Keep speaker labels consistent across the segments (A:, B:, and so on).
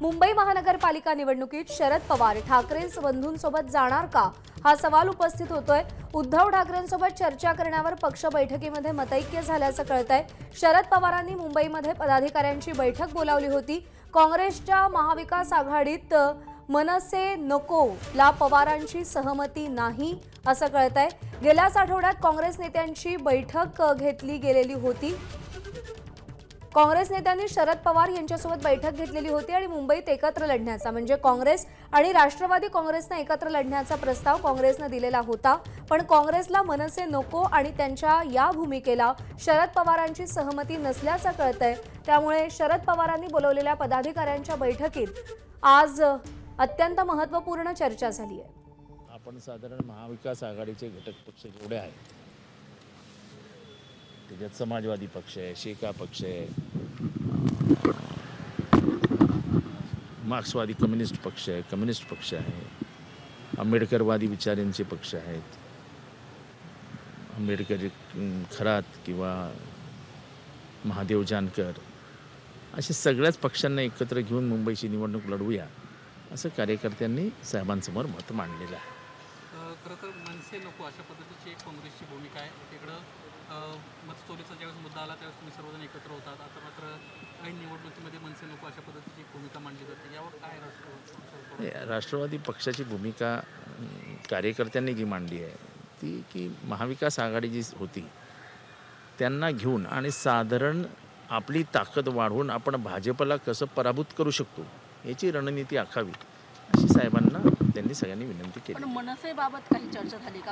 A: मुंबई महानगरपालिका निवडणुकीत शरद पवार ठाकरे बंधूंसोबत जाणार का हा सवाल उपस्थित होतोय। उद्धव ठाकरेंसोबत चर्चा करण्यावर पक्ष बैठकीमध्ये मतैक्य झाल्याचं कळतंय। शरद पवारांनी मुंबईमध्ये पदाधिकाऱ्यांची बैठक बोलावली होती। काँग्रेसच्या महाविकास आघाडीत मनसे नको ला पवारांची सहमती नाही असं कळतंय। गेल्याच आठवड्यात काँग्रेस नेत्यांची बैठक घेतली गेलेली होती। काँग्रेस नेत्यांनी शरद पवार यांच्यासोबत बैठक घेतलेली होती आणि मुंबईत एकत्र लढण्याचा म्हणजे काँग्रेस आणि राष्ट्रवादी काँग्रेसने एकत्र लढण्याचा प्रस्ताव काँग्रेसने दिलेला होता। पण काँग्रेसला मनसे नको आणि त्यांच्या या भूमिकेला शरद पवारांची सहमती नसल्याचं कळतंय। त्यामुळे शरद पवारांनी बोलवलेल्या पदाधिकाऱ्यांच्या बैठकीत आज अत्यंत महत्त्वपूर्ण चर्चा झाली आहे।
B: आपण साधारण महाविकास आघाडीचे घटक पक्ष जेवढे आहेत त्याच्यात समाजवादी पक्ष आहे, शेका पक्ष आहे, मार्क्सवादी कम्युनिस्ट पक्ष आहे, कम्युनिस्ट पक्ष आहे, आंबेडकरवादी विचारांचे पक्ष आहेत, आंबेडकरी खरात किंवा महादेव जानकर अशा सगळ्याच पक्षांना एकत्र घेऊन मुंबईची निवडणूक लढवूया असं कार्यकर्त्यांनी साहेबांसमोर मत मांडलेलं आहे।
C: खरं तर मनसे नको अशा पद्धतीची एक काँग्रेसची भूमिका आहे। तिकडं मतचोरीचा ज्यावेळेस मुद्दा आला त्यावेळेस तुम्ही सर्वजण एकत्र होतात। आता मात्र काही निवडणुकीमध्ये मनसे नको अशा पद्धतीची भूमिका मांडली जाते, यावर काय
B: राष्ट्रवादी पक्षाची भूमिका कार्यकर्त्यांनी जी मांडली आहे ती की महाविकास आघाडी जी होती त्यांना घेऊन आणि साधारण आपली ताकद वाढवून आपण भाजपला कसं पराभूत करू शकतो याची रणनीती आखावी अशी साहेबांना त्यांनी सगळ्यांनी विनंती केली।
D: पण मनसेबाबत काही चर्चा झाली का?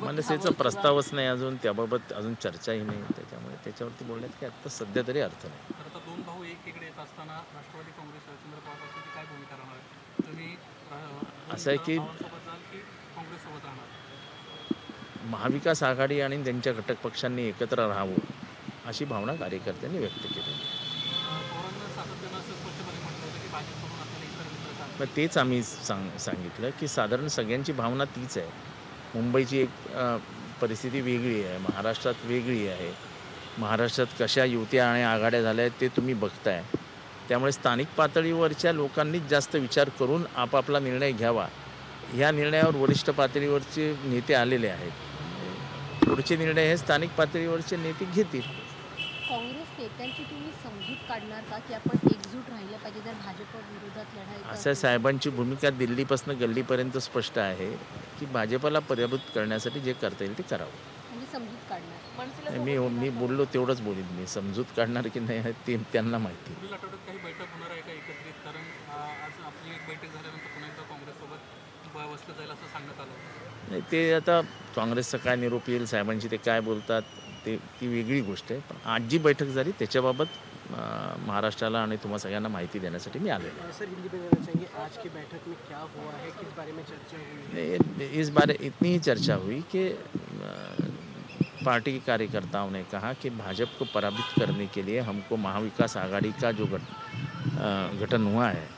B: मनसेचा प्रस्तावच नाही, अजून त्याबाबत अजून चर्चाही नाही, त्याच्यामुळे त्याच्यावरती बोलण्यात की आता सध्या तरी अर्थ नाही।
C: खरं तर दोन भाऊ एकीकडे येत असताना राष्ट्रवादी काँग्रेस शरदचंद्र पवार पक्षाची काय भूमिका राहणार आहे? तुम्ही
B: असं आहे की
C: काँग्रेससोबत राहणार?
B: महाविकास आघाडी आणि त्यांच्या घटक पक्षांनी एकत्र राहावं अशी भावना कार्यकर्त्यांनी व्यक्त केली। मग तेच आम्ही सांगितलं की साधारण सगळ्यांची भावना तीच आहे। मुंबईची एक परिस्थिती वेगळी आहे, महाराष्ट्रात वेगळी आहे। महाराष्ट्रात कशा युत्या आणि आघाड्या झाल्या आहेत ते तुम्ही बघताय। त्यामुळे स्थानिक पातळीवरच्या लोकांनीच जास्त विचार करून आपापला निर्णय घ्यावा। ह्या निर्णयावर वरिष्ठ पातळीवरचे नेते आलेले आहेत, पुढचे निर्णय हे स्थानिक पातळीवरचे नेते घेतील।
D: काँग्रेस नेत्यांची तुम्ही समजूत काढणार का की आपण एकजूट राहिलं पाहिजे जर भाजप विरोधात लढायचं?
B: असं साहेबांची भूमिका दिल्लीपासून गल्लीपर्यंत स्पष्ट आहे की भाजपला पराभूत करण्यासाठी जे करता येईल ते करावं।
D: म्हणजे समजूत काढणार?
B: मी बोललो तेवढंच बोलीन, मी समजूत काढणार की नाही ते त्यांना माहिती।
C: पुढील आठवड्यात काही बैठक होणार आहे का एकत्रित? कारण आज आपली एक बैठक झाल्यानंतर पुन्हा एकदा काँग्रेससोबत बसलं जाईल असं सांगण्यात आलं
B: नाही। ते आता काँग्रेसचा काय निरोप येईल, साहेबांची ते काय बोलतात ती वेगळी गोष्ट आहे। पण आज जी बैठक झाली त्याच्याबाबत महाराष्ट्राला आणि तुम्हा सगळ्यांना माहिती देण्यासाठी मी आलेलो आहे।
E: सर, हिंदी में बताना चाहिए आज की बैठक में क्या हुआ है, किस बारे में चर्चा हुई?
B: इस बारे इतनी ही चर्चा हुई कि पार्टी के कार्यकर्ताओं ने कहा कि भाजपा को पराजित करने के लिए हमको महाविकास आघाड़ी का जो गठन हुआ है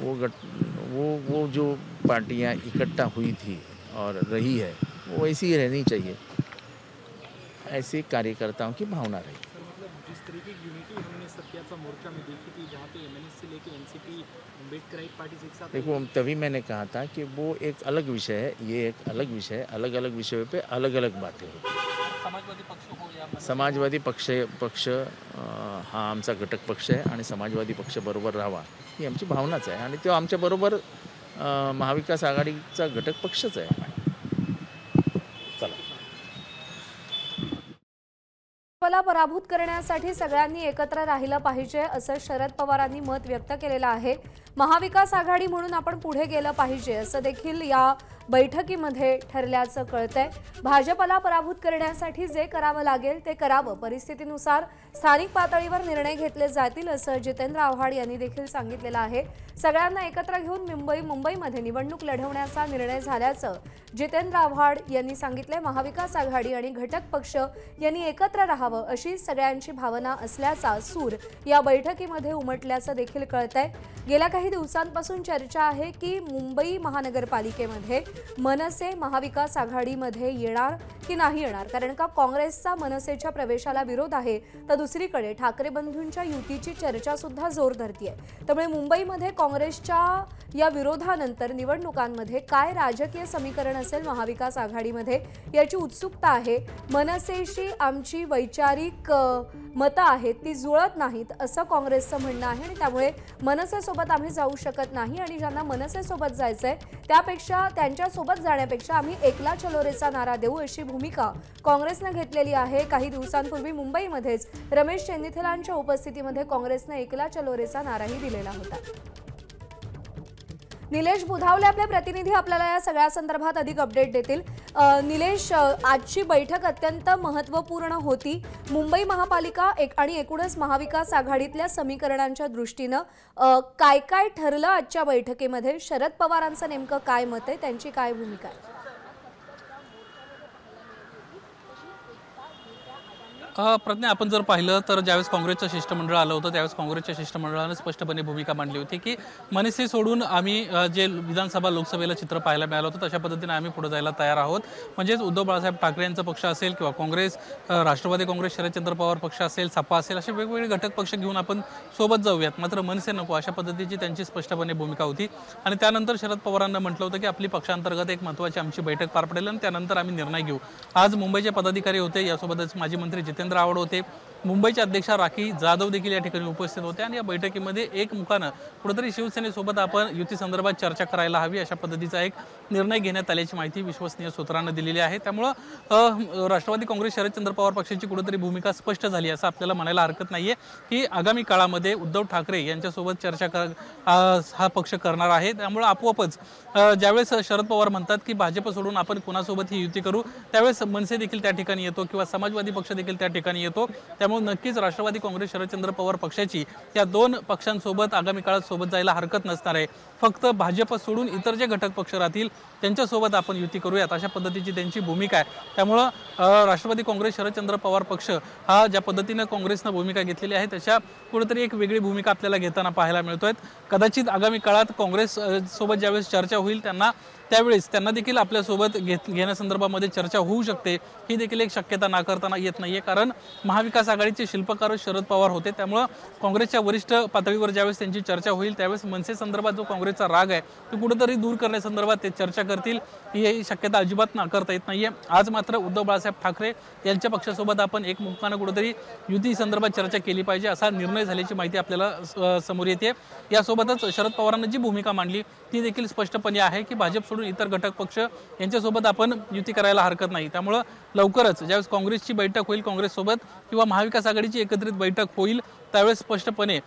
B: वो जो पार्टियां इकट्ठा हुई थी और रही है वो ऐसी ही रहनी चाहिए, ऐसे कार्यकर्ताओं की भावना रही।
E: मतलब जिस तरीके की यूनिटी हमने सत्याचा मोर्चा में देखी थी जहाँ पे एमएनएस से लेके एनसीपी अम्बेडकराइट पार्टी एक साथ,
B: देखो तभी मैंने कहा था कि वो एक अलग विषय है, ये एक अलग विषय है। अलग अलग विषयों पे अलग अलग बातें होती हैं।
C: समाजवादी पक्ष हो या
B: समाजवादी पक्ष हा आमचा घटक पक्ष आहे आणि समाजवादी पक्ष बरोबर राहावा ही आमची भावनाच आहे आणि तो आमच्याबरोबर महाविकास आघाडीचा घटक पक्षच आहे।
A: ला पराभूत करण्यासाठी सगळ्यांनी एकत्र राहिलं पाहिजे असं शरद पवारांनी मत व्यक्त केलेलं आहे। महाविकास आघाडी म्हणून आपण पुढे गेलं पाहिजे असं देखील या बैठकीमध्ये ठरल्याचं कळतंय। भाजपला पराभूत करण्यासाठी जे करावं लागेल ते करावं, परिस्थितीनुसार स्थानिक पातळीवर निर्णय घेतले जातील असं जितेंद्र आव्हाड यांनी देखील सांगितलेलं आहे। सगळ्यांना एकत्र घेऊन मुंबईमध्ये निवडणूक लढवण्याचा निर्णय झाल्याचं जितेंद्र आव्हाड यांनी सांगितले। महाविकास आघाडी आणि घटक पक्ष यांनी एकत्र राहावं अशी सगळ्यांची भावना असल्याचा सूर या बैठकीमध्ये उमटल्याचं देखील कळतंय। गेल्या काही दिवसांपासून चर्चा आहे की मुंबई महानगरपालिकेमध्ये मनसे महाविकास आघाडीमध्ये येणार की नाही येणार, कारण का काँग्रेसचा मनसेच्या प्रवेशाला विरोध आहे तर दुसरीकडे ठाकरे बंधूंच्या युतीची चर्चा सुद्धा जोर धरतीये। त्यामुळे मुंबईमध्ये काँग्रेसच्या या विरोधानंतर निवडणुकांमध्ये काय राजकीय समीकरण असेल महाविकास आघाडीमध्ये याची उत्सुकता आहे। मनसेशी आमची वैचारिक मतं आहेत ती जुळत नाहीत असं काँग्रेसचं म्हणणं आहे आणि त्यामुळे मनसेसोबत आम्ही जाऊ शकत नाही आणि ज्यांना मनसेसोबत जायचंय त्यापेक्षा त्यांच्यासोबत जाण्यापेक्षा आम्ही एकला चलो रेचा नारा देऊ अशी भूमिका काँग्रेसने घेतलेली आहे। काही दिवसांपूर्वी मुंबईमध्येच रमेश चेन्नीथलांच्या उपस्थितीमध्ये काँग्रेसने एकला चलो रेचा नाराही दिलेला होता। निलेश बुधावले आपले प्रतिनिधी आपल्याला या सगळ्या संदर्भात अधिक अपडेट देतील। निलेश, आजची बैठक अत्यंत महत्त्वपूर्ण होती। मुंबई महापालिका आणि एकूणच महाविकास आघाडीतल्या समीकरणांच्या दृष्टीनं काय काय ठरलं आजच्या बैठकीमध्ये? शरद पवारांचं नेमकं काय मत आहे, त्यांची काय भूमिका आहे?
C: प्रज्ञा, आपण जर पाहिलं तर ज्यावेळेस काँग्रेसचं शिष्टमंडळ आलं होतं त्यावेळेस काँग्रेसच्या शिष्टमंडळाने स्पष्टपणे भूमिका मांडली होती की मनसे सोडून आम्ही जे विधानसभा लोकसभेला चित्र पाहायला मिळालं होतं तशा पद्धतीने आम्ही पुढे जायला तयार आहोत। म्हणजेच उद्धव बाळासाहेब ठाकरे यांचा पक्ष असेल किंवा काँग्रेस, राष्ट्रवादी काँग्रेस, शरदचंद्र पवार पक्ष असेल, सपा असेल, असे वेगवेगळे घटक पक्ष घेऊन आपण सोबत जाऊयात, मात्र मनसे नको अशा पद्धतीची त्यांची स्पष्टपणे भूमिका होती। आणि त्यानंतर शरद पवारांना म्हटलं होतं की आपली पक्षांतर्गत एक महत्त्वाची आमची बैठक पार पडेल आणि त्यानंतर आम्ही निर्णय घेऊ। आज मुंबईचे पदाधिकारी होते, यासोबतच माजी मंत्री जितेंद्र आव्हाड होते, मुंबईच्या अध्यक्षा राखी जाधव देखील या ठिकाणी उपस्थित होते आणि या बैठकीमध्ये एकमुखानं कुठेतरी शिवसेनेसोबत आपण युती संदर्भात चर्चा करायला हवी अशा पद्धतीचा एक निर्णय घेण्यात आल्याची माहिती विश्वसनीय सूत्रांनी दिलेली आहे। त्यामुळं राष्ट्रवादी काँग्रेस, शरदचंद्र पवार पक्षाची कुठेतरी भूमिका स्पष्ट झाली असं आपल्याला म्हणायला हरकत नाहीये की आगामी काळामध्ये उद्धव ठाकरे यांच्यासोबत चर्चा हा पक्ष करणार आहे। त्यामुळे आपोआपच ज्यावेळेस शरद पवार म्हणतात की भाजप सोडून आपण कोणासोबत ही युती करू त्यावेळेस मनसे देखील त्या ठिकाणी येतो किंवा समाजवादी पक्ष देखील त्या ठिकाणी येतो। त्यामुळे नक्कीच राष्ट्रवादी काँग्रेस, शरदचंद्र पवार पक्षाची या दोन पक्षांसोबत आगामी काळात सोबत जायला हरकत नसणार आहे। फक्त भाजप सोडून इतर जे घटक पक्ष राहतील त्यांच्यासोबत आपण युती करूयात अशा पद्धतीची त्यांची भूमिका आहे। त्यामुळं राष्ट्रवादी काँग्रेस, शरदचंद्र पवार पक्ष हा ज्या पद्धतीने काँग्रेसनं भूमिका घेतलेली आहे त्याच्या कुठेतरी एक वेगळी भूमिका आपल्याला घेताना पाहायला मिळतोय। कदाचित आगामी काळात काँग्रेस सोबत ज्यावेळेस चर्चा होईल त्यावेळेस त्यांना देखील आपल्यासोबत घेण्यासंदर्भामध्ये चर्चा होऊ शकते, ही देखील एक शक्यता नाकारताना येत नाहीये। कारण महाविकास आघाडीचे शिल्पकार शरद पवार होते, त्यामुळं काँग्रेसच्या वरिष्ठ पातळीवर ज्यावेळेस त्यांची चर्चा होईल त्यावेळेस मनसे संदर्भात जो काँग्रेसचा राग आहे तो कुठेतरी दूर करण्यासंदर्भात ते चर्चा करतील, ही शक्यता अजिबात नाकारता येत नाहीये। आज मात्र उद्धव बाळासाहेब ठाकरे यांच्या पक्षासोबत आपण एकमुखानं कुठेतरी युती संदर्भात चर्चा केली पाहिजे असा निर्णय झाल्याची माहिती आपल्याला समोर येते। यासोबतच शरद पवारांनी जी भूमिका मांडली ती देखील स्पष्टपणे आहे की भाजप सोडून इतर घटक पक्ष यांच्यासोबत आपण युती करायला हरकत नाही। त्यामुळे लवकरच ज्यावेळेस काँग्रेसची बैठक होईल काँग्रेससोबत किंवा महाविकास आघाडीची एकत्रित बैठक होईल त्यावेळेस स्पष्टपणे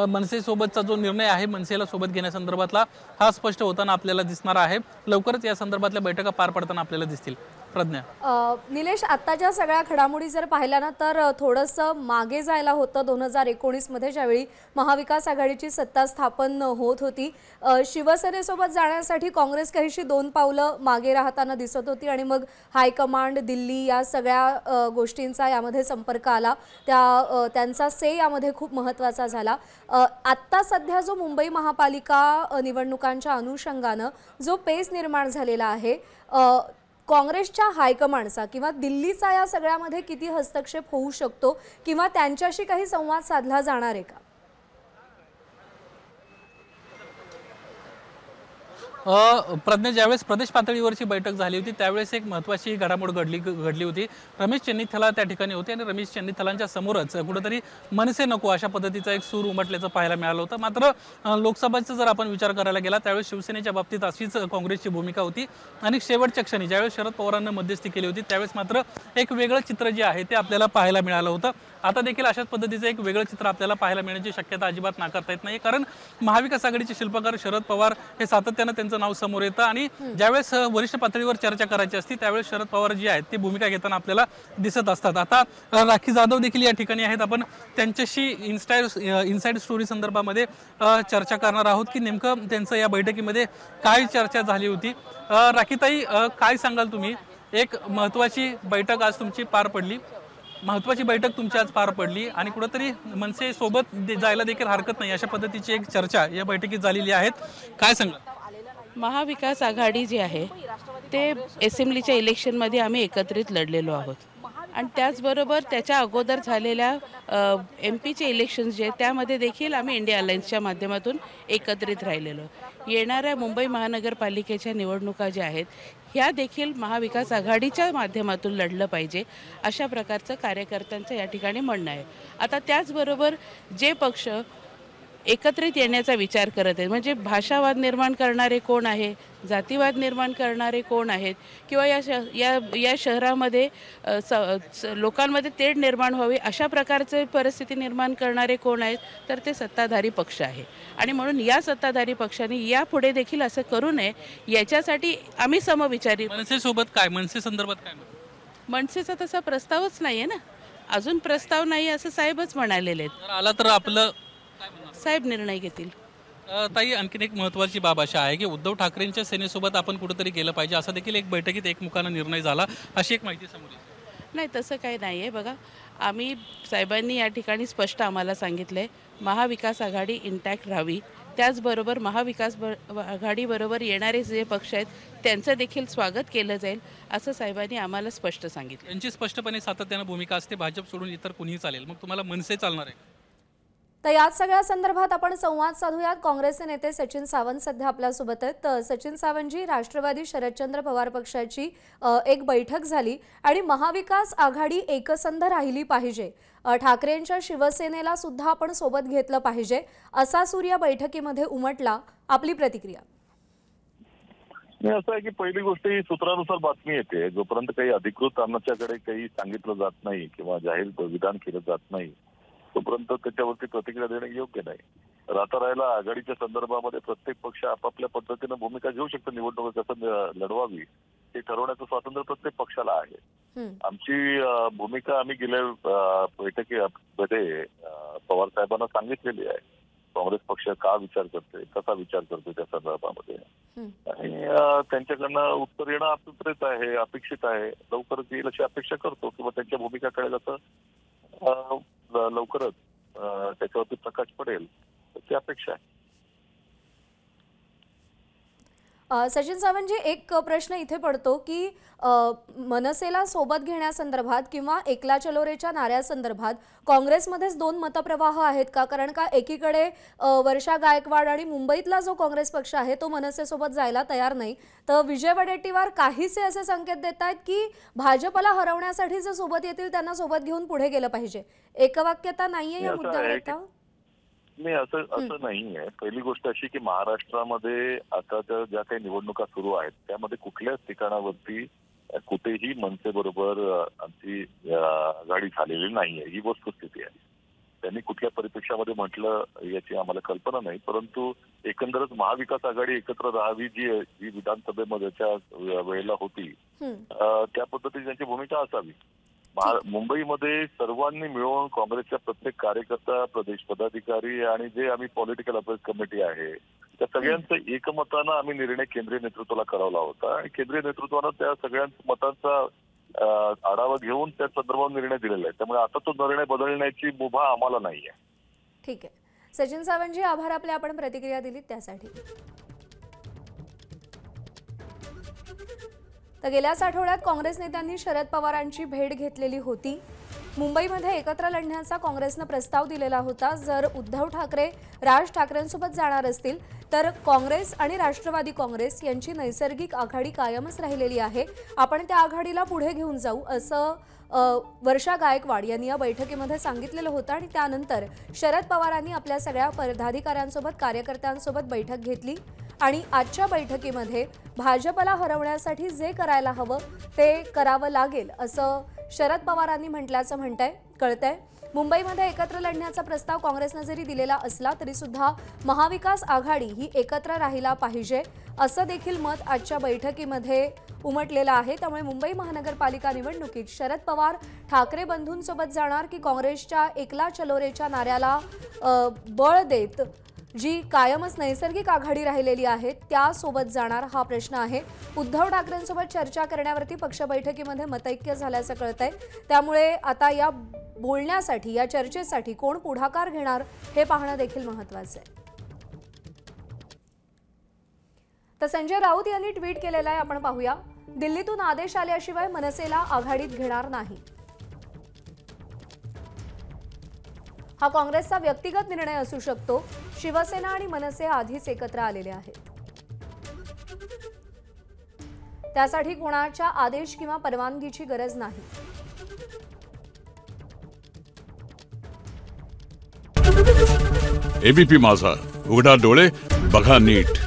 C: मनसेसोबतचा जो निर्णय आहे मनसेला सोबत घेण्यासंदर्भातला हा स्पष्ट होताना आपल्याला दिसणार आहे। लवकरच या संदर्भातल्या बैठका पार पडताना आपल्याला दिसतील। प्रज्ञा,
A: निलेश, आत्ताच्या सगळ्या घडामोडी जर पाहिल्या ना तर थोडंसं मागे जायला होतं 2019 मध्ये ज्यावेळी महाविकास आघाडीची सत्ता स्थापन होत होती। शिवसेनेसोबत जाण्यासाठी काँग्रेस काहीशी 2 पावलं मागे राहताना दिसत होती आणि मग हायकमांड, दिल्ली या सगळ्या गोष्टींचा यामध्ये संपर्क आला, त्यांचा से यामध्ये खूप महत्त्वाचा झाला। आत्ता सध्या जो मुंबई महापालिका निवडणुकांच्या अनुषंगानं जो पेस निर्माण झालेला आहे, काँग्रेसच्या हायकमांडचा किंवा दिल्लीचा या सगळ्यामध्ये किती हस्तक्षेप होऊ शकतो किंवा त्यांच्याशी काही संवाद साधला जाणार आहे का?
C: प्रज्ञा, ज्यावेळेस प्रदेश पातळीवरची बैठक झाली होती त्यावेळेस एक महत्त्वाची घडामोड घडली होती। रमेश चेन्नीथला त्या ठिकाणी होते आणि रमेश चेन्नीथलांच्या समोरच कुठेतरी मनसे नको अशा पद्धतीचा एक सूर उमटल्याचं पाहायला मिळालं होतं। मात्र लोकसभेचा जर आपण विचार करायला गेला त्यावेळेस शिवसेनेच्या बाबतीत अशीच काँग्रेसची भूमिका होती आणि शेवटच्या क्षणी ज्यावेळेस शरद पवारांना मध्यस्थी केली होती त्यावेळेस मात्र एक वेगळं चित्र जे आहे ते आपल्याला पाहायला मिळालं होतं। आता देखील अशाच पद्धतीचं एक वेगळं चित्र आपल्याला पाहायला मिळण्याची शक्यता अजिबात नाकारता येत नाही, कारण महाविकास आघाडीचे शिल्पकार शरद पवार हे सातत्यानं त्यांचं नाव समोर येतं आणि ज्यावेळेस वरिष्ठ पातळीवर चर्चा करायची असते त्यावेळेस शरद पवार जी आहेत ती भूमिका घेताना आपल्याला दिसत असतात। आता राखी जाधव देखील या ठिकाणी आहेत, आपण त्यांच्याशी इनसाइड स्टोरी संदर्भामध्ये चर्चा करणार आहोत की नेमकं त्यांचं या बैठकीमध्ये काय चर्चा झाली होती। राखीताई, काय सांगाल तुम्ही? एक महत्त्वाची बैठक आज तुमची पार पडली, महत्त्वाची बैठक तुमची आज पार पडली आणि कुठेतरी मनसे सोबत जायला देखील हरकत नाही अशा पद्धतीची एक चर्चा या बैठकीत झालेली आहे, काय सांगाल?
F: महाविकास आघाडी जी आहे ते असेंब्लीच्या इलेक्शनमध्ये आम्ही एकत्रित लढलेलो आहोत आणि त्याचबरोबर त्याच्या अगोदर झालेल्या MP चे इलेक्शन्स जे आहेत त्यामध्ये देखील आम्ही इंडिया अलायन्सच्या माध्यमातून एकत्रित राहिलेलो. येणाऱ्या मुंबई महानगरपालिकेच्या निवडणुका ज्या आहेत ह्या देखील महाविकास आघाडीच्या माध्यमातून लढलं पाहिजे अशा प्रकारचं कार्यकर्त्यांचं या ठिकाणी म्हणणं आहे. आता त्याचबरोबर जे पक्ष एकत्रित येण्याचा विचार करत आहेत म्हणजे भाषावाद निर्माण करणारे कोण आहे, जातीवाद निर्माण करणारे कोण आहेत किंवा या शहरामध्ये लोकांमध्ये तेढ निर्माण व्हावी अशा प्रकारचे परिस्थिती निर्माण करणारे कोण आहेत तर ते सत्ताधारी पक्ष आहे. आणि म्हणून या सत्ताधारी पक्षांनी यापुढे देखील असं करू नये याच्यासाठी आम्ही समविचारी.
C: मनसेसोबत काय, मनसे संदर्भात काय?
F: मनसेचा तसा प्रस्तावच नाही आहे ना, अजून प्रस्ताव नाही असं साहेबच म्हणालेले आहेत.
C: आला तर आपलं
F: साहेब निर्णय घेतील.
C: ताई, आणखीन एक महत्त्वाची बाब अशा आहे की उद्धव ठाकरेंच्या सेनेसोबत आपण कुठेतरी गेलं पाहिजे असा देखील एक बैठकीत एकमुखानं निर्णय झाला, अशी एक माहिती समोर येते.
F: नाही, तसं काही नाही आहे. बघा, आम्ही साहेबांनी या ठिकाणी स्पष्ट आम्हाला सांगितलं आहे महाविकास आघाडी इंटॅक्ट राहावी. त्याचबरोबर महाविकास आघाडीबरोबर येणारे जे पक्ष आहेत त्यांचं देखील स्वागत केलं जाईल असं साहेबांनी आम्हाला स्पष्ट सांगितलं.
C: त्यांची स्पष्टपणे सातत्यानं भूमिका असते, भाजप सोडून इतर कुणीही चालेल. मग तुम्हाला मनसे चालणार आहे?
A: तर याच सगळ्या संदर्भात आपण संवाद साधूयात. काँग्रेसचे नेते सचिन सावंत सध्या आपल्यासोबत आहेत. तर सचिन सावंतजी, राष्ट्रवादी शरदचंद्र पवार पक्षाची एक बैठक झाली आणि महाविकास आघाडी एकसंध राहिली पाहिजे, ठाकरेंच्या शिवसेनेला सुद्धा आपण सोबत घेतलं पाहिजे असा सूर या बैठकीमध्ये उमटला. आपली प्रतिक्रिया?
G: असं आहे की पहिली गोष्ट ही सूत्रानुसार बातमी येते. जोपर्यंत काही अधिकृत आमच्याकडे काही सांगितलं जात नाही किंवा जाहीर विधान केलं जात नाही तोपर्यंत त्याच्यावरती प्रतिक्रिया देणं योग्य नाही. राहता राहिला आघाडीच्या संदर्भामध्ये प्रत्येक पक्ष आपापल्या पद्धतीनं भूमिका घेऊ शकतो. निवडणूक कसं लढवावी हे ठरवण्याचं स्वातंत्र्य प्रत्येक पक्षाला आहे. आमची भूमिका आम्ही गेल्या बैठकीमध्ये पवार साहेबांना सांगितलेली आहे. काँग्रेस पक्ष का विचार करतोय, कसा विचार करतोय त्या संदर्भामध्ये, आणि त्यांच्याकडनं उत्तर येणं अपेक्षित आहे, लवकरच येईल अशी अपेक्षा करतो किंवा त्यांच्या भूमिका कळेल असं लवकरच त्याच्यावरती प्रकाश पडेल अशी अपेक्षा आहे.
A: सचिन सावंतजी, एक प्रश्न इथे पडतो की मनसेला सोबत घेण्यासंदर्भात किंवा एकला चलो रेच्या नाऱ्यासंदर्भात काँग्रेसमध्येच दोन मतप्रवाह आहेत का? कारण का एकीकडे वर्षा गायकवाड आणि मुंबईतला जो काँग्रेस पक्ष आहे तो मनसेसोबत जायला तयार नाही, तर विजय वडेट्टीवार काहीसे असे संकेत देत आहेत की भाजपला हरवण्यासाठी जे सोबत येतील त्यांना सोबत घेऊन पुढे गेलं पाहिजे. एकवाक्यता नाहीये या मुद्द्यावर आता?
G: नाही, असं नाहीये. पहिली गोष्ट अशी की महाराष्ट्रामध्ये आता ज्या काही निवडणुका सुरू आहेत त्यामध्ये कुठल्याच ठिकाणावरती कुठेही मनसे बरोबर आमची आघाडी झालेली नाहीये, ही वस्तुस्थिती आहे. त्यांनी कुठल्या परिपेक्षामध्ये म्हटलं याची आम्हाला कल्पना नाही, परंतु एकंदरच महाविकास आघाडी एकत्र राहावी जी विधानसभेमध्ये वेळेला होती त्या पद्धतीने त्यांची भूमिका असावी. मुंबईमध्ये सर्वांनी मिळून काँग्रेसच्या प्रत्येक कार्यकर्ता, प्रदेश पदाधिकारी आणि जे आम्ही पॉलिटिकल अफेअर्स कमिटी आहे त्या सगळ्यांचं एकमतानं आम्ही निर्णय केंद्रीय नेतृत्वाला करावला होता आणि केंद्रीय नेतृत्वानं त्या सगळ्या मतांचा आढावा घेऊन त्या संदर्भात निर्णय दिलेला आहे. त्यामुळे आता तो निर्णय बदलण्याची मुभा आम्हाला नाहीये.
A: ठीक आहे सचिन सावंतजी, आभार आपले, आपण प्रतिक्रिया दिलीत त्यासाठी. तर गेल्याच आठवड्यात काँग्रेस नेत्यांनी शरद पवारांची भेट घेतलेली होती. मुंबईमध्ये एकत्र लढण्याचा काँग्रेसनं प्रस्ताव दिलेला होता. जर उद्धव ठाकरे राज ठाकरेंसोबत जाणार असतील तर काँग्रेस आणि राष्ट्रवादी काँग्रेस यांची नैसर्गिक आघाडी कायमच राहिलेली आहे, आपण त्या आघाडीला पुढे घेऊन जाऊ असं वर्षा गायकवाड यांनी या बैठकीमध्ये सांगितलेलं होतं. आणि त्यानंतर शरद पवारांनी आपल्या सगळ्या पदाधिकाऱ्यांसोबत, कार्यकर्त्यांसोबत बैठक घेतली आणि आजच्या बैठकीमध्ये भाजपला हरवण्यासाठी जे करायला हवं ते करावं लागेल असं शरद पवारांनी म्हटल्याचं कळतंय. मुंबईमध्ये एकत्र लढण्याचा प्रस्ताव काँग्रेसने जरी दिलेला असला तरी सुद्धा महाविकास आघाडी ही एकत्र राहिला पाहिजे असं देखील मत आजच्या बैठकीमध्ये उमटलेलं आहे. त्यामुळे मुंबई महानगरपालिका निवडणुकीत शरद पवार ठाकरे बंधूंसोबत जाणार की काँग्रेसच्या एकला चलो रेच्या नाऱ्याला बळ देत जी कायमच नैसर्गिक आघाडी राहिलेली आहे त्यासोबत जाणार, हा प्रश्न आहे. उद्धव ठाकरेंसोबत चर्चा करण्यावरती पक्ष बैठकीमध्ये मतैक्य झाल्याचं कळतंय. त्यामुळे आता या बोलण्यासाठी, या चर्चेसाठी कोण पुढाकार घेणार हे पाहणं देखील महत्त्वाचं आहे. तर संजय राऊत यांनी ट्विट केलेलं आहे, आपण पाहूया. दिल्लीतून आदेश आल्याशिवाय मनसेला आघाडीत घेणार नाही. हा काँग्रेसचा व्यक्तिगत निर्णय असू शकतो. शिवसेना आणि मनसे आधीच एकत्र आलेले आहेत. त्यासाठी कोणाच्या आदेश किंवा परवानगीची गरज नाही.
H: एबीपी माझा, उघडा डोळे बघा नीट.